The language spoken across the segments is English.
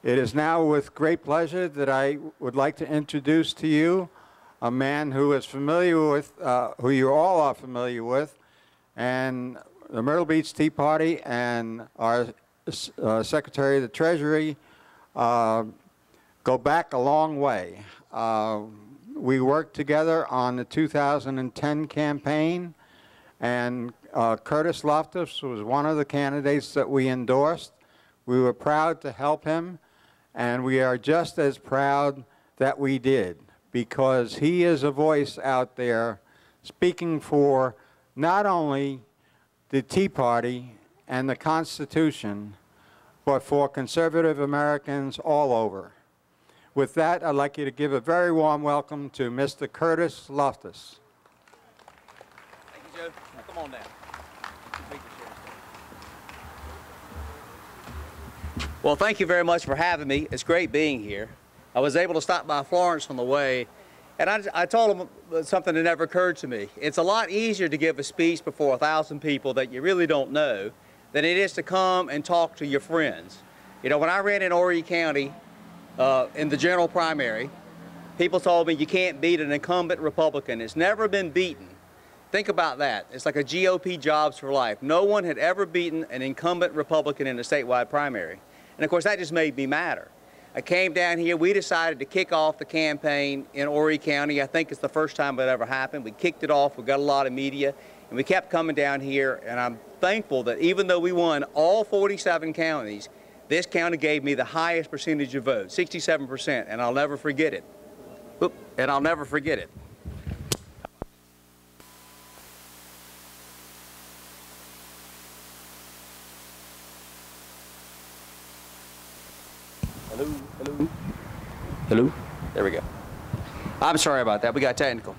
It is now with great pleasure that I would like to introduce to you a man who is familiar with, who you all are familiar with, and the Myrtle Beach Tea Party and our Secretary of the Treasury go back a long way. We worked together on the 2010 campaign, and Curtis Loftis was one of the candidates that we endorsed. We were proud to help him, and we are just as proud that we did, because he is a voice out there speaking for not only the Tea Party and the Constitution, but for conservative Americans all over. With that, I'd like you to give a very warm welcome to Mr. Curtis Loftis. Thank you, Joe. Now, come on down. Well, thank you very much for having me. It's great being here. I was able to stop by Florence on the way, and I told them something that never occurred to me. It's a lot easier to give a speech before 1,000 people that you really don't know than it is to come and talk to your friends. You know, when I ran in Horry County in the general primary, people told me you can't beat an incumbent Republican. It's never been beaten. Think about that. It's like a GOP jobs for life. No one had ever beaten an incumbent Republican in a statewide primary. And of course, that just made me madder. I came down here, we decided to kick off the campaign in Horry County. I think it's the first time it ever happened. We kicked it off, we got a lot of media, and we kept coming down here, and I'm thankful that even though we won all 47 counties, this county gave me the highest percentage of votes, 67%, and I'll never forget it. Oop, and I'll never forget it. Hello, hello, hello. There we go. I'm sorry about that. We got technical.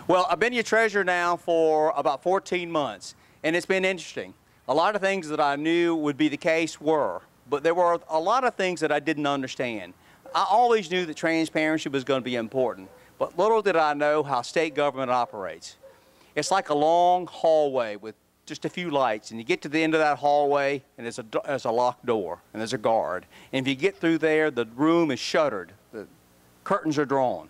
Well, I've been your treasurer now for about 14 months, and it's been interesting. A lot of things that I knew would be the case were, but there were a lot of things that I didn't understand. I always knew that transparency was going to be important, but little did I know how state government operates. It's like a long hallway with just a few lights, and you get to the end of that hallway, and there's a locked door, and there's a guard. And if you get through there, the room is shuttered. The curtains are drawn.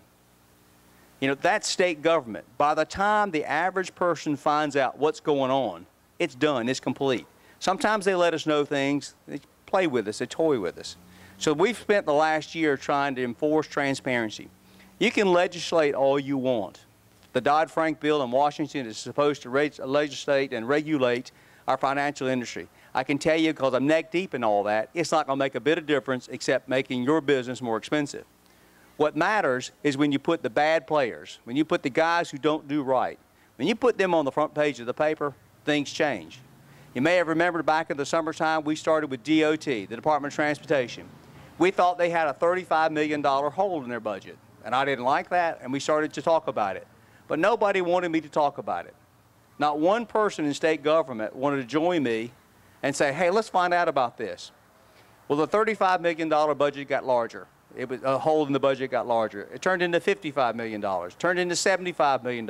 You know, that's state government. By the time the average person finds out what's going on, it's done, it's complete. Sometimes they let us know things, they play with us, they toy with us. So we've spent the last year trying to enforce transparency. You can legislate all you want. The Dodd-Frank bill in Washington is supposed to legislate and regulate our financial industry. I can tell you, because I'm neck deep in all that, it's not going to make a bit of difference except making your business more expensive. What matters is when you put the bad players, when you put the guys who don't do right, when you put them on the front page of the paper, things change. You may have remembered back in the summertime, we started with DOT, the Department of Transportation. We thought they had a $35 million hole in their budget, and I didn't like that, and we started to talk about it. But nobody wanted me to talk about it. Not one person in state government wanted to join me and say, hey, let's find out about this. Well, the $35 million budget got larger. It was a hole in the budget got larger. It turned into $55 million, turned into $75 million.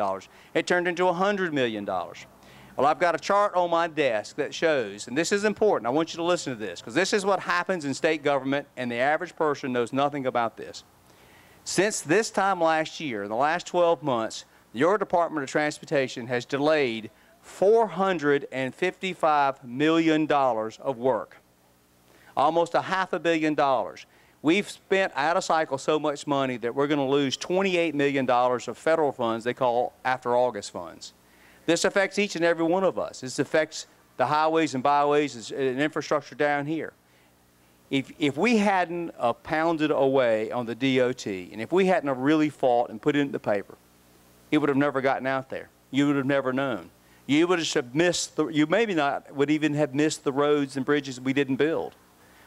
It turned into $100 million. Well, I've got a chart on my desk that shows, and this is important, I want you to listen to this, because this is what happens in state government, and the average person knows nothing about this. Since this time last year, in the last 12 months, your Department of Transportation has delayed $455 million of work, almost $500 million. We've spent out of cycle so much money that we're going to lose $28 million of federal funds they call after August funds. This affects each and every one of us. This affects the highways and byways and infrastructure down here. If we hadn't pounded away on the DOT, and if we hadn't really fought and put it in the paper, it would have never gotten out there. You would have never known. You would have missed you maybe not would even have missed the roads and bridges we didn't build.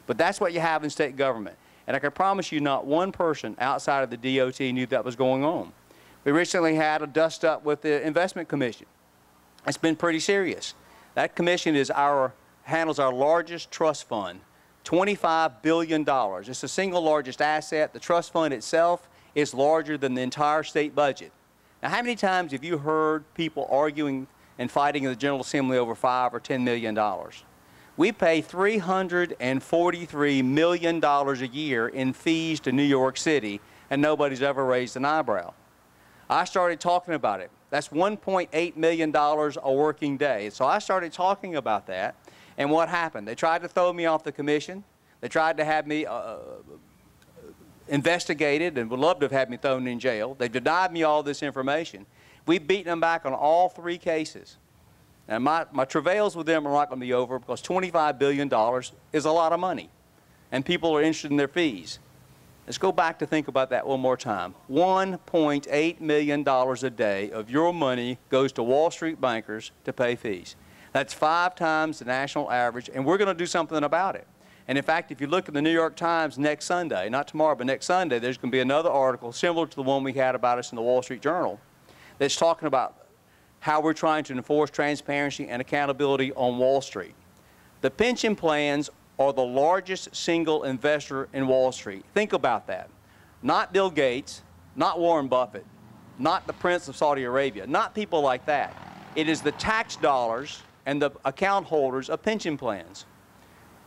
But that's what you have in state government. And I can promise you not one person outside of the DOT knew that was going on. We recently had a dust up with the Investment Commission. It's been pretty serious. That commission handles our largest trust fund, $25 billion. It's the single largest asset. The trust fund itself is larger than the entire state budget. Now, how many times have you heard people arguing and fighting in the General Assembly over $5 or $10 million? We pay $343 million a year in fees to New York City, and nobody's ever raised an eyebrow. I started talking about it. That's $1.8 million a working day. So I started talking about that, and what happened? They tried to throw me off the commission. They tried to have me investigated and would love to have had me thrown in jail. They denied me all this information. We've beaten them back on all 3 cases. And my travails with them are not going to be over because $25 billion is a lot of money, and people are interested in their fees. Let's go back to think about that one more time. $1.8 million a day of your money goes to Wall Street bankers to pay fees. That's 5 times the national average, and we're going to do something about it. And in fact, if you look at the New York Times next Sunday, not tomorrow, but next Sunday, there's going to be another article similar to the one we had about us in the Wall Street Journal that's talking about how we're trying to enforce transparency and accountability on Wall Street. The pension plans are the largest single investor in Wall Street. Think about that. Not Bill Gates, not Warren Buffett, not the Prince of Saudi Arabia, not people like that. It is the tax dollars and the account holders of pension plans.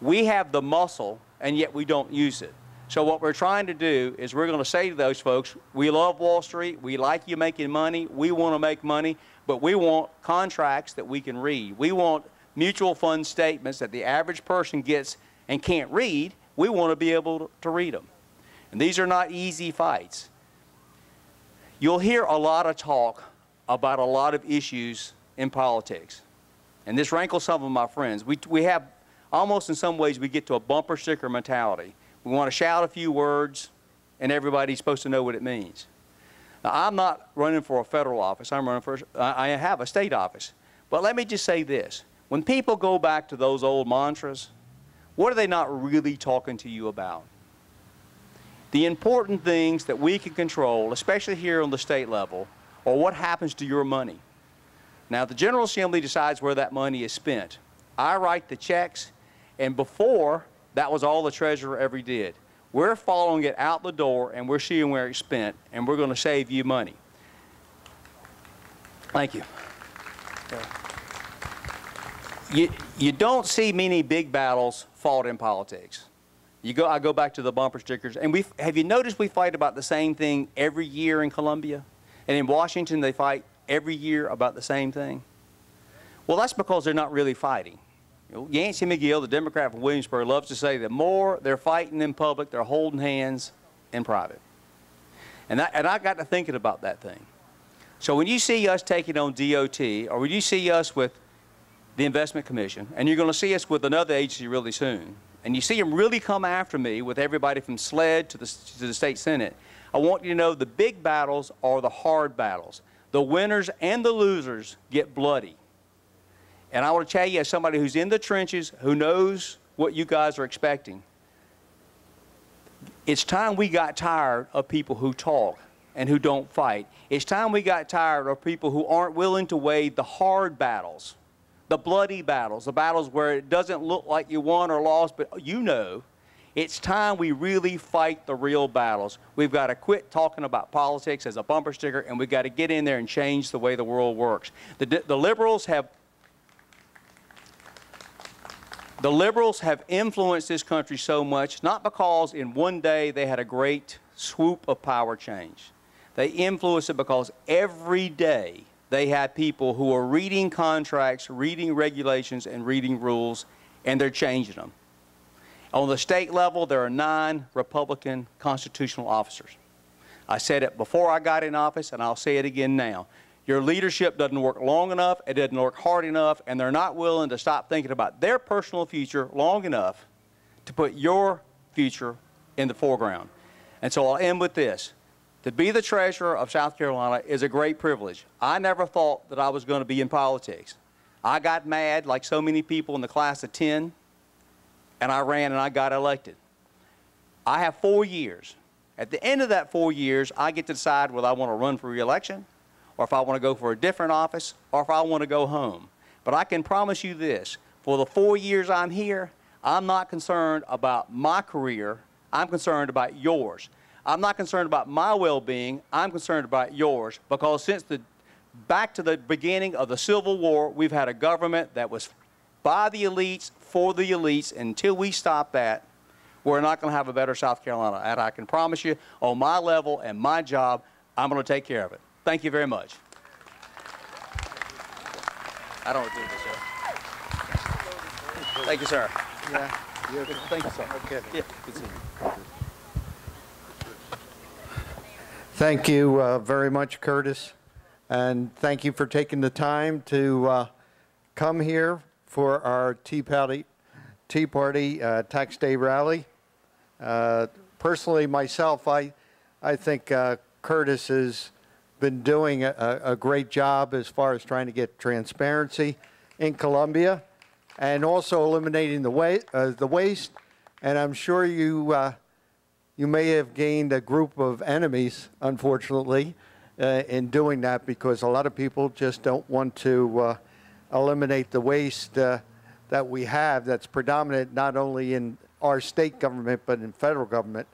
We have the muscle, and yet we don't use it. So what we're trying to do is we're going to say to those folks, we love Wall Street, we like you making money, we want to make money, but we want contracts that we can read. We want mutual fund statements that the average person gets and can't read. We want to be able to read them. And these are not easy fights. You'll hear a lot of talk about a lot of issues in politics. And this rankles some of my friends. We have, almost in some ways, we get to a bumper sticker mentality. We want to shout a few words, and everybody's supposed to know what it means. Now, I'm not running for a federal office. I'm running for, I have a state office. But let me just say this. When people go back to those old mantras, what are they not really talking to you about? The important things that we can control, especially here on the state level, are what happens to your money. Now, the General Assembly decides where that money is spent. I write the checks, and before, that was all the treasurer ever did. We're following it out the door, and we're seeing where it's spent, and we're going to save you money. Thank you. You don't see many big battles fought in politics. I go back to the bumper stickers, and have you noticed we fight about the same thing every year in Columbia? And in Washington, they fight every year about the same thing? Well, that's because they're not really fighting. Yancey McGill, the Democrat from Williamsburg, loves to say the more they're fighting in public, they're holding hands in private. And I got to thinking about that thing. So when you see us taking on DOT, or when you see us with the Investment Commission, and you're going to see us with another agency really soon, and you see them really come after me with everybody from SLED to the State Senate, I want you to know the big battles are the hard battles. The winners and the losers get bloody. And I want to tell you, as somebody who's in the trenches, who knows what you guys are expecting, it's time we got tired of people who talk and who don't fight. It's time we got tired of people who aren't willing to wade the hard battles, the bloody battles, the battles where it doesn't look like you won or lost, but you know. It's time we really fight the real battles. We've got to quit talking about politics as a bumper sticker, and we've got to get in there and change the way the world works. The liberals have influenced this country so much, not because in one day they had a great swoop of power change. They influenced it because every day they had people who are reading contracts, reading regulations, and reading rules, and they're changing them. On the state level, there are 9 Republican constitutional officers. I said it before I got in office, and I'll say it again now. Your leadership doesn't work long enough, it doesn't work hard enough, and they're not willing to stop thinking about their personal future long enough to put your future in the foreground. And so I'll end with this. To be the treasurer of South Carolina is a great privilege. I never thought that I was going to be in politics. I got mad like so many people in the class of 10, and I ran and I got elected. I have 4 years. At the end of that 4 years, I get to decide whether I want to run for re-election, or if I want to go for a different office, or if I want to go home. But I can promise you this, for the 4 years I'm here, I'm not concerned about my career, I'm concerned about yours. I'm not concerned about my well-being, I'm concerned about yours, because since back to the beginning of the Civil War, we've had a government that was by the elites, for the elites. Until we stop that, we're not going to have a better South Carolina. And I can promise you, on my level and my job, I'm going to take care of it. Thank you very much. I don't do this, sir. Thank you, sir. Yeah. Thank you, sir. Okay. Yeah, good seeing you. Thank you very much, Curtis, and thank you for taking the time to come here for our Tea Party Tax Day rally. Personally, myself, I think Curtis has been doing a great job as far as trying to get transparency in Columbia and also eliminating the waste. And I'm sure you may have gained a group of enemies, unfortunately, in doing that, because a lot of people just don't want to eliminate the waste that we have that's predominant not only in our state government but in federal government.